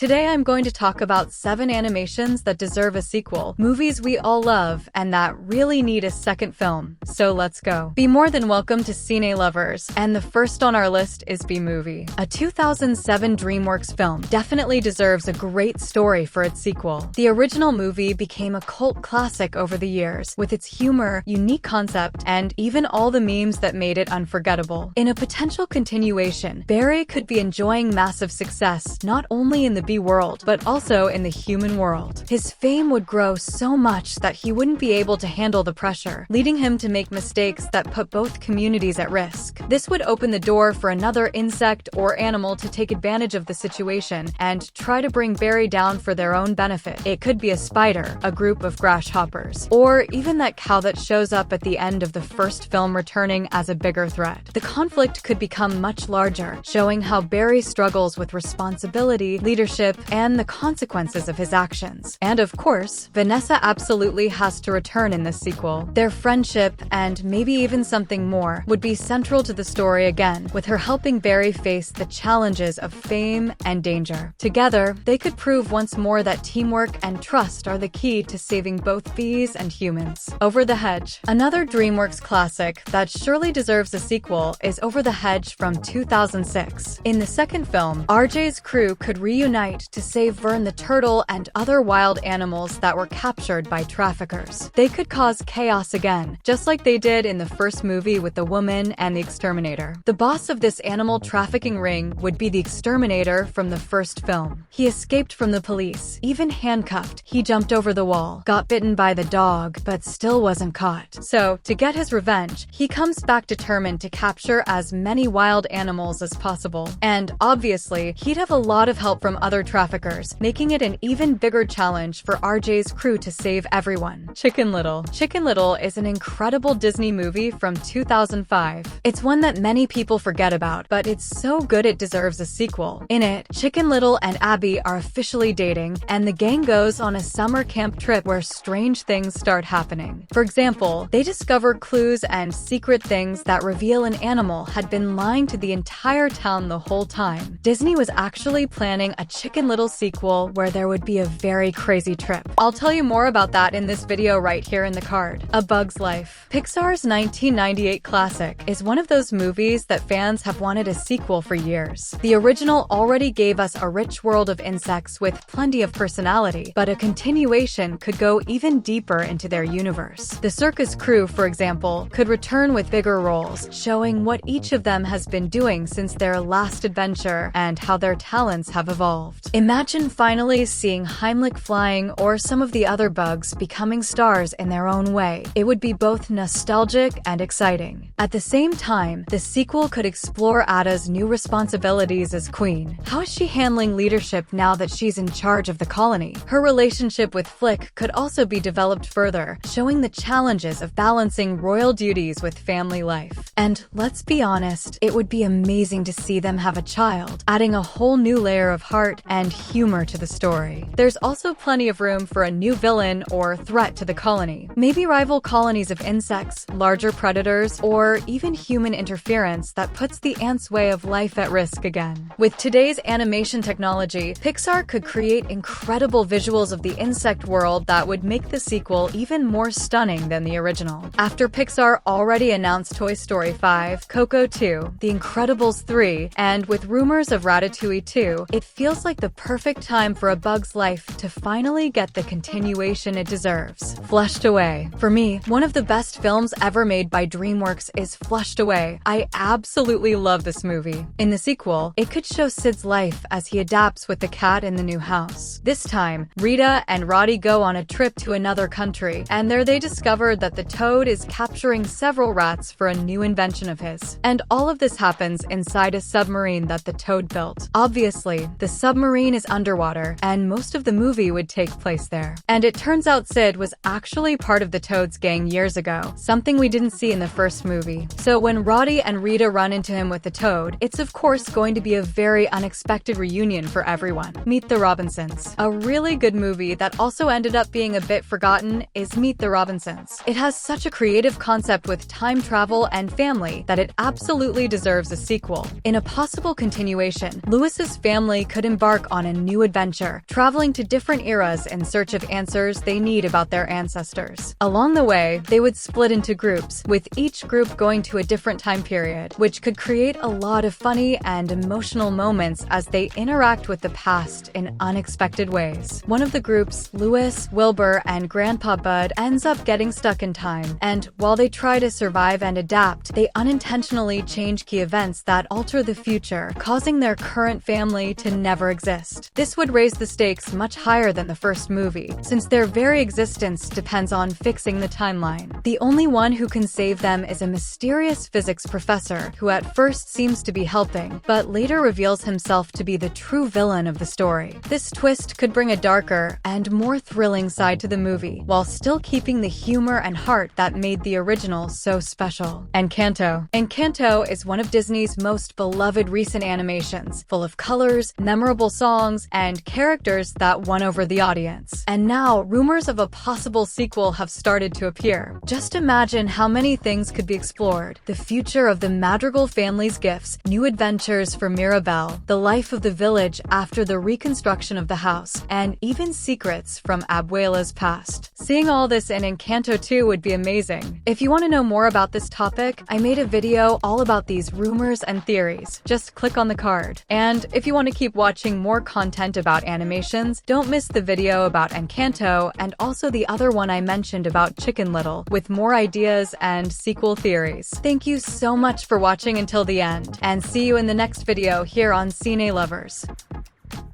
Today I'm going to talk about 7 animations that deserve a sequel, movies we all love, and that really need a second film. So let's go. Be more than welcome to Cine lovers, and the first on our list is B-Movie. A 2007 DreamWorks film definitely deserves a great story for its sequel. The original movie became a cult classic over the years, with its humor, unique concept, and even all the memes that made it unforgettable. In a potential continuation, Barry could be enjoying massive success, not only in the B world, but also in the human world. His fame would grow so much that he wouldn't be able to handle the pressure, leading him to make mistakes that put both communities at risk. This would open the door for another insect or animal to take advantage of the situation and try to bring Barry down for their own benefit. It could be a spider, a group of grasshoppers, or even that cow that shows up at the end of the first film returning as a bigger threat. The conflict could become much larger, showing how Barry struggles with responsibility, leadership, and the consequences of his actions. And of course, Vanessa absolutely has to return in this sequel. Their friendship, and maybe even something more, would be central to the story again, with her helping Barry face the challenges of fame and danger. Together, they could prove once more that teamwork and trust are the key to saving both bees and humans. Over the Hedge. Another DreamWorks classic that surely deserves a sequel is Over the Hedge from 2006. In the second film, RJ's crew could reunite to save Vern the turtle and other wild animals that were captured by traffickers. They could cause chaos again, just like they did in the first movie with the woman and the exterminator. The boss of this animal trafficking ring would be the exterminator from the first film. He escaped from the police. Even handcuffed, he jumped over the wall, got bitten by the dog, but still wasn't caught. So, to get his revenge, he comes back determined to capture as many wild animals as possible. And obviously, he'd have a lot of help from other traffickers, making it an even bigger challenge for RJ's crew to save everyone. Chicken Little. Chicken Little is an incredible Disney movie from 2005. It's one that many people forget about, but it's so good it deserves a sequel. In it, Chicken Little and Abby are officially dating, and the gang goes on a summer camp trip where strange things start happening. For example, they discover clues and secret things that reveal an animal had been lying to the entire town the whole time. Disney was actually planning a Chicken Little sequel where there would be a very crazy trip. I'll tell you more about that in this video right here in the card. A Bug's Life. Pixar's 1998 classic is one of those movies that fans have wanted a sequel for years. The original already gave us a rich world of insects with plenty of personality, but a continuation could go even deeper into their universe. The circus crew, for example, could return with bigger roles, showing what each of them has been doing since their last adventure and how their talents have evolved. Imagine finally seeing Heimlich flying or some of the other bugs becoming stars in their own way. It would be both nostalgic and exciting. At the same time, the sequel could explore Ada's new responsibilities as queen. How is she handling leadership now that she's in charge of the colony? Her relationship with Flick could also be developed further, showing the challenges of balancing royal duties with family life. And let's be honest, it would be amazing to see them have a child, adding a whole new layer of heart and humor to the story. There's also plenty of room for a new villain or threat to the colony. Maybe rival colonies of insects, larger predators, or even human interference that puts the ants' way of life at risk again. With today's animation technology, Pixar could create incredible visuals of the insect world that would make the sequel even more stunning than the original. After Pixar already announced Toy Story 5, Coco 2, The Incredibles 3, and with rumors of Ratatouille 2, it feels like the perfect time for A Bug's Life to finally get the continuation it deserves. Flushed Away. For me, one of the best films ever made by DreamWorks is Flushed Away. I absolutely love this movie. In the sequel, it could show Sid's life as he adapts with the cat in the new house. This time, Rita and Roddy go on a trip to another country, and there they discover that the toad is capturing several rats for a new invention of his. And all of this happens inside a submarine that the toad built. Obviously, the submarine is underwater, and most of the movie would take place there. And it turns out Sid was actually part of the Toad's gang years ago, something we didn't see in the first movie. So when Roddy and Rita run into him with the toad, it's of course going to be a very unexpected reunion for everyone. Meet the Robinsons. A really good movie that also ended up being a bit forgotten is Meet the Robinsons. It has such a creative concept with time travel and family that it absolutely deserves a sequel. In a possible continuation, Lewis's family could embark embark on a new adventure, traveling to different eras in search of answers they need about their ancestors. Along the way, they would split into groups, with each group going to a different time period, which could create a lot of funny and emotional moments as they interact with the past in unexpected ways. One of the groups, Louis, Wilbur, and Grandpa Bud, ends up getting stuck in time, and while they try to survive and adapt, they unintentionally change key events that alter the future, causing their current family to never exist. This would raise the stakes much higher than the first movie, since their very existence depends on fixing the timeline. The only one who can save them is a mysterious physics professor, who at first seems to be helping, but later reveals himself to be the true villain of the story. This twist could bring a darker and more thrilling side to the movie, while still keeping the humor and heart that made the original so special. Encanto. Encanto is one of Disney's most beloved recent animations, full of colors, memorable songs, and characters that won over the audience. And now, rumors of a possible sequel have started to appear. Just imagine how many things could be explored: the future of the Madrigal family's gifts, new adventures for Mirabelle, the life of the village after the reconstruction of the house, and even secrets from Abuela's past. Seeing all this in Encanto 2 would be amazing. If you want to know more about this topic, I made a video all about these rumors and theories. Just click on the card. And if you want to keep watching more content about animations, don't miss the video about Encanto and also the other one I mentioned about Chicken Little, with more ideas and sequel theories. Thank you so much for watching until the end, and see you in the next video here on Cine Lovers.